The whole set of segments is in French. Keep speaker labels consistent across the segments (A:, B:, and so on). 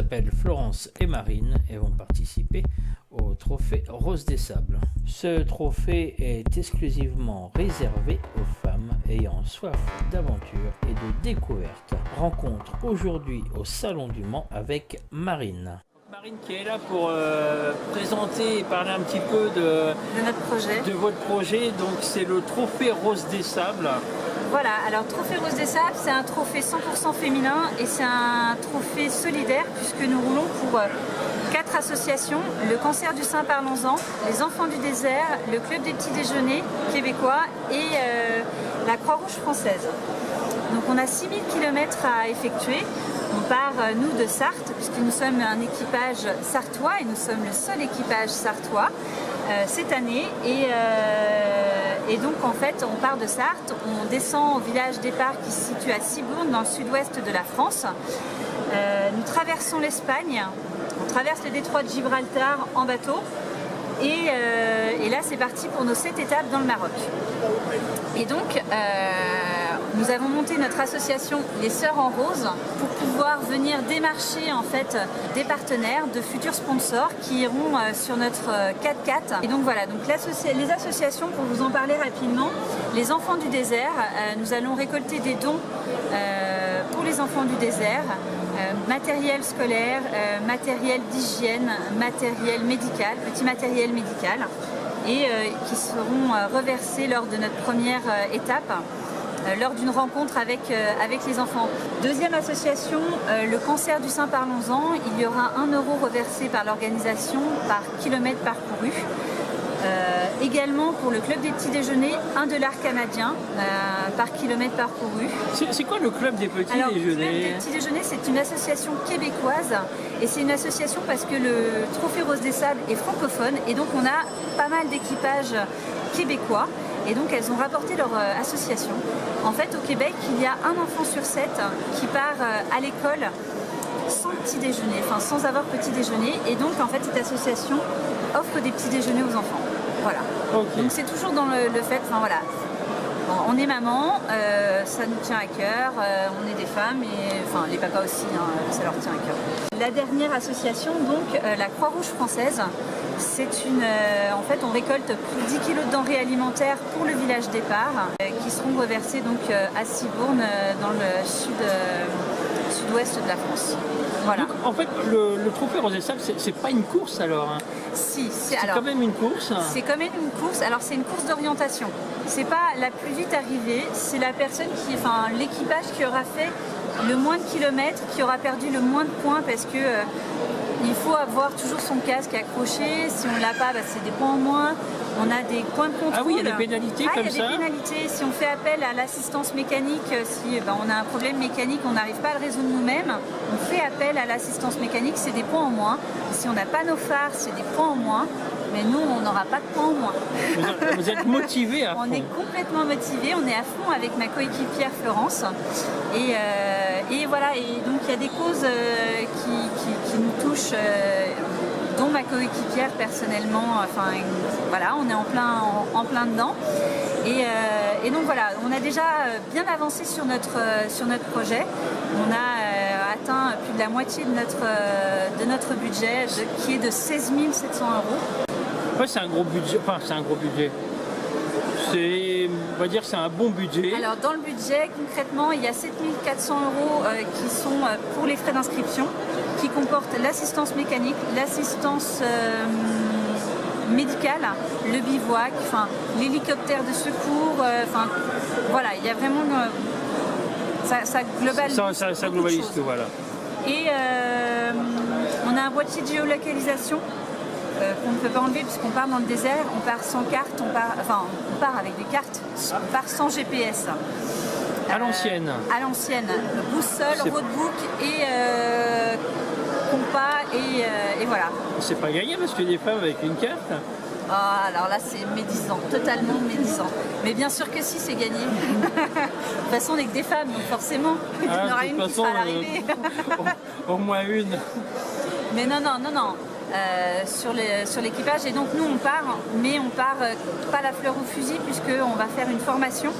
A: s'appellent Florence et Marine et vont participer au trophée Rose des Sables. Ce trophée est exclusivement réservé aux femmes ayant soif d'aventure et de découverte. Rencontre aujourd'hui au Salon du Mans avec Marine. Marine qui est là pour présenter et parler un petit peu de
B: notre projet.
A: De votre projet. Donc c'est le trophée Rose des Sables.
B: Voilà, alors Trophée Rose des Sables, c'est un trophée 100% féminin et c'est un trophée solidaire puisque nous roulons pour 4 associations, le Cancer du sein Parlons-en, les Enfants du désert, le Club des petits déjeuners québécois et la Croix-Rouge française. Donc on a 6000 km à effectuer. On part, nous, de Sarthe, puisque nous sommes un équipage sartois et nous sommes le seul équipage sartois cette année. Et donc, en fait, on part de Sarthe, on descend au village départ qui se situe à Cibourne, dans le sud-ouest de la France. Nous traversons l'Espagne, on traverse le détroit de Gibraltar en bateau. Et là, c'est parti pour nos 7 étapes dans le Maroc. Et donc, nous avons monté notre association Les Sœurs en Rose pour pouvoir venir démarcher en fait des partenaires, de futurs sponsors qui iront sur notre 4x4. Et donc voilà, donc les associations, pour vous en parler rapidement, les Enfants du désert, nous allons récolter des dons pour les enfants du désert, matériel scolaire, matériel d'hygiène, matériel médical, petit matériel médical, et qui seront reversés lors de notre première étape, lors d'une rencontre avec les enfants. Deuxième association, le Cancer du sein Parlons-en, il y aura 1 euro reversé par l'organisation par kilomètre parcouru. Également pour le Club des petits déjeuners, $1 canadien par kilomètre parcouru.
A: C'est quoi le Club des petits déjeuners?
B: Le Club des petits déjeuners, c'est une association québécoise et c'est une association parce que le Trophée Rose des Sables est francophone et donc on a pas mal d'équipages québécois et donc elles ont rapporté leur association. En fait, au Québec, il y a un enfant sur 7 qui part à l'école sans petit déjeuner, enfin sans avoir petit déjeuner, et donc en fait cette association offre des petits déjeuners aux enfants. Voilà. Okay. Donc c'est toujours dans le fait, enfin voilà, on est maman, ça nous tient à cœur, on est des femmes et enfin les papas aussi, hein, ça leur tient à cœur. La dernière association, donc la Croix-Rouge française, c'est une, en fait on récolte plus de 10 kg de denrées alimentaires pour le village départ, qui seront reversées donc à Cibourne dans le sud-ouest de la France. Voilà.
A: Donc, en fait, le trophée Rose des Sables, c'est pas une course alors hein?
B: Si, c'est
A: quand même une course.
B: C'est quand même une course. Alors c'est une course d'orientation. C'est pas la plus vite arrivée, c'est la personne qui, enfin l'équipage qui aura fait le moins de kilomètres, qui aura perdu le moins de points parce que il faut avoir toujours son casque accroché. Si on l'a pas, bah, c'est des points en moins. On a des points de contrôle.
A: Ah oui, il y a des pénalités comme ça.
B: Il y a des pénalités. Si on fait appel à l'assistance mécanique, si on a un problème mécanique, on n'arrive pas à le résoudre nous-mêmes, on fait appel à l'assistance mécanique, c'est des points en moins. Si on n'a pas nos phares, c'est des points en moins. Mais nous, on n'aura pas de points en moins.
A: Vous êtes motivés à fond.
B: On est complètement motivés. On est à fond avec ma coéquipière Florence. Et voilà. Et donc, il y a des causes qui nous touchent. Dont ma coéquipière personnellement, enfin voilà, on est en plein dedans. Et donc voilà, on a déjà bien avancé sur notre projet. On a atteint plus de la moitié de notre budget, qui est de 16 700 €.
A: Ouais, c'est un gros budget. Enfin, c'est un gros budget. On va dire que c'est un bon budget.
B: Alors dans le budget, concrètement, il y a 7 400 € qui sont pour les frais d'inscription, qui comportent l'assistance mécanique, l'assistance médicale, le bivouac, enfin l'hélicoptère de secours, enfin voilà, il y a vraiment ça globalise tout,
A: voilà.
B: Et on a un boîtier de géolocalisation qu'on ne peut pas enlever puisqu'on part dans le désert, on part sans carte, on part avec des cartes, on part sans GPS.
A: À l'ancienne.
B: À l'ancienne, boussole, roadbook et compas et voilà.
A: C'est pas gagné parce que des femmes avec une carte.
B: Ah, alors là c'est médisant, totalement médisant. Mais bien sûr que si, c'est gagné. De toute façon on n'est que des femmes, donc forcément, il y en aura une qui sera à l'arrivée.
A: Au moins une.
B: Mais non. Sur l'équipage, et donc nous on part, mais on part pas la fleur au fusil puisqu'on va faire une formation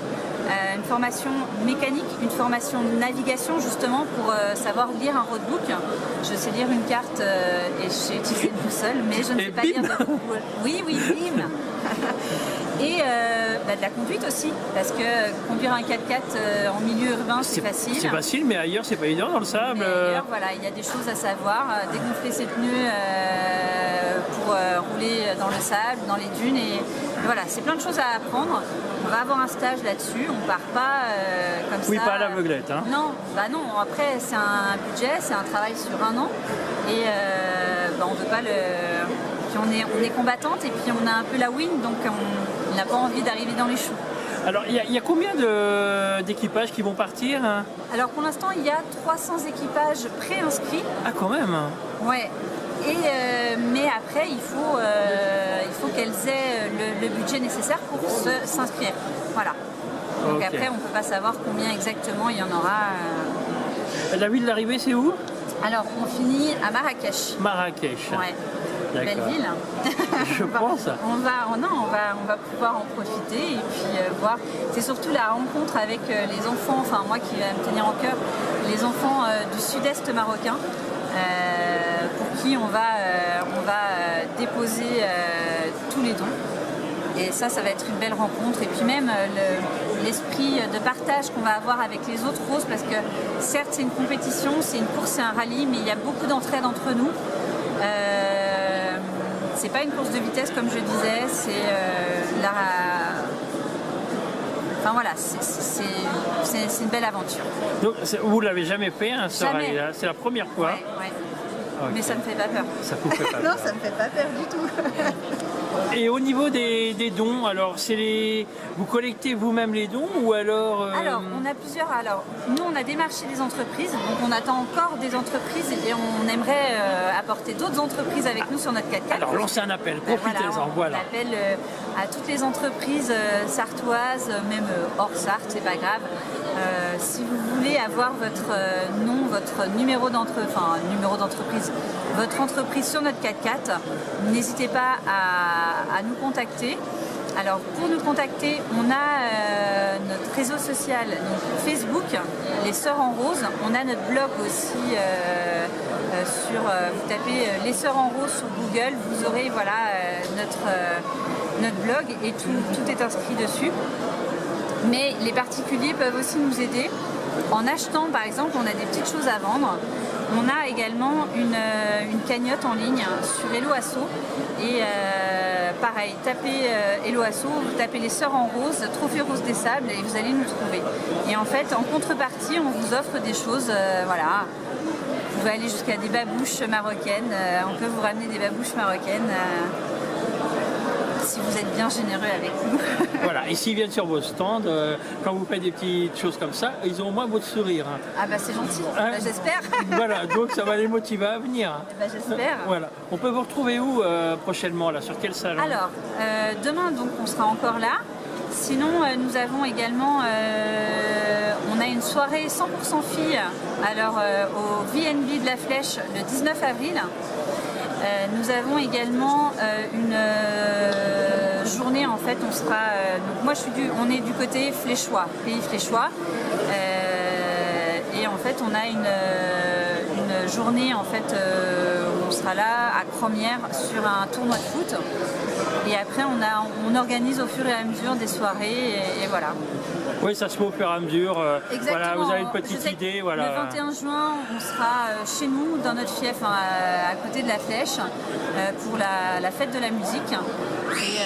B: une formation mécanique, une formation de navigation justement pour savoir lire un roadbook. Je sais lire une carte et je sais utiliser une boussole, mais je ne sais pas lire de roadbook. Oui, bim. Et de la conduite aussi, parce que conduire un 4x4 en milieu urbain, c'est facile.
A: C'est facile, mais ailleurs, c'est pas évident dans le sable.
B: Ailleurs, voilà, il y a des choses à savoir. Dégonfler ses pneus pour rouler dans le sable, dans les dunes. Et voilà, c'est plein de choses à apprendre. On va avoir un stage là-dessus. On part pas comme ça.
A: Oui, pas à l'aveuglette. Hein.
B: Non, non. Après, c'est un budget, c'est un travail sur 1 an. Et on veut pas le... Puis on est combattante et puis on a un peu la win, donc on n'a pas envie d'arriver dans les choux.
A: Alors, il y a combien d'équipages qui vont partir, hein?
B: Alors, pour l'instant, il y a 300 équipages préinscrits.
A: Ah, quand même.
B: Ouais. Mais après, il faut qu'elles aient le budget nécessaire pour s'inscrire. Voilà. Donc après, on ne peut pas savoir combien exactement il y en aura.
A: La ville d'arrivée, c'est où?
B: Alors, on finit à Marrakech.
A: Marrakech.
B: Ouais. Belle ville.
A: Je pense.
B: On va pouvoir en profiter et puis voir. C'est surtout la rencontre avec les enfants, enfin moi qui va me tenir en cœur, les enfants du sud-est marocain, pour qui on va déposer tous les dons. Et ça va être une belle rencontre. Et puis même l'esprit de partage qu'on va avoir avec les autres roses, parce que certes c'est une compétition, c'est une course, c'est un rallye, mais il y a beaucoup d'entraide entre nous. C'est pas une course de vitesse comme je disais, c'est Enfin voilà, c'est une belle aventure.
A: Donc vous l'avez jamais fait, hein, ce
B: Jamais.
A: rallye-là? C'est la première fois?
B: Ouais.
A: Okay.
B: Mais ça me fait pas peur.
A: Ça vous fait pas peur?
B: Non, ça me fait pas peur du tout.
A: Et au niveau des dons, alors vous collectez vous-même les dons ou alors
B: Alors, on a plusieurs. Alors, nous, on a démarché des entreprises, donc on attend encore des entreprises et on aimerait apporter d'autres entreprises avec nous sur notre 4x4.
A: Alors, lancez un appel, profitez-en, voilà.
B: On appelle à toutes les entreprises sartoises, même hors Sarthe, c'est pas grave. Si vous voulez avoir votre nom, votre numéro d'entreprise, votre entreprise sur notre 4x4, n'hésitez pas à nous contacter. Alors pour nous contacter, on a notre réseau social, donc Facebook, les Sœurs en Rose. On a notre blog aussi vous tapez les Sœurs en Rose sur Google, vous aurez notre blog et tout est inscrit dessus. Mais les particuliers peuvent aussi nous aider en achetant, par exemple, on a des petites choses à vendre. On a également une cagnotte en ligne sur Hello Asso et pareil, tapez Hello Asso, vous tapez les Sœurs en Rose, Trophée Rose des Sables et vous allez nous trouver. Et en fait, en contrepartie, on vous offre des choses, voilà. Vous pouvez aller jusqu'à des babouches marocaines, on peut vous ramener des babouches marocaines. Si vous êtes bien généreux avec nous.
A: Voilà, et s'ils viennent sur vos stands, quand vous faites des petites choses comme ça, ils ont au moins votre sourire.
B: Ah bah c'est gentil,
A: Hein?
B: bah, j'espère.
A: Voilà, donc ça va les motiver à venir.
B: Bah, j'espère.
A: Voilà. On peut vous retrouver où prochainement, là, sur quel salon?
B: Alors, demain, donc, on sera encore là. Sinon, nous avons également, on a une soirée 100% filles, alors au VNB de la Flèche le 19 avril. Nous avons également une journée, en fait, on sera, donc moi on est du côté fléchois, pays fléchois, et en fait on a une journée en fait où on sera là à Cromières sur un tournoi de foot, et après on organise au fur et à mesure des soirées et voilà.
A: Oui, ça se fait au fur et à mesure. Voilà, vous avez une petite idée. Voilà.
B: Le 21 juin, on sera chez nous, dans notre fief, à côté de la Flèche, pour la fête de la musique. Et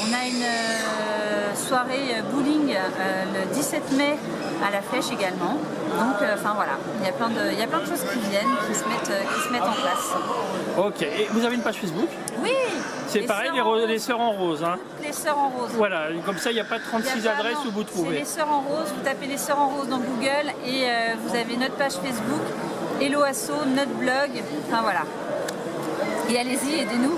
B: on a une soirée bowling le 17 mai à la Flèche également. Donc, voilà, il y a plein de choses qui viennent, qui se mettent en place.
A: Ok, et vous avez une page Facebook?
B: Oui.
A: C'est pareil, les Sœurs en Rose. Hein.
B: Les Sœurs en Rose.
A: Voilà, comme ça, il n'y a pas 36 adresses où vous trouvez.
B: C'est les Sœurs en Rose, vous tapez les Sœurs en Rose dans Google et vous avez notre page Facebook, Hello Asso, notre blog, enfin voilà. Et allez-y, aidez-nous.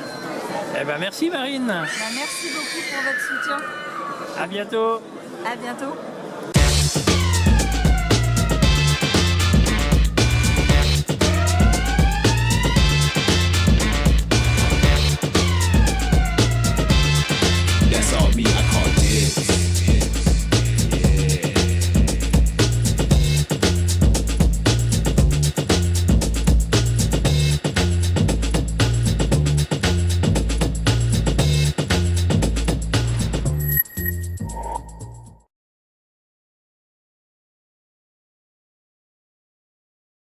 A: Eh ben merci Marine.
B: Merci beaucoup pour votre soutien.
A: À bientôt.
B: À bientôt.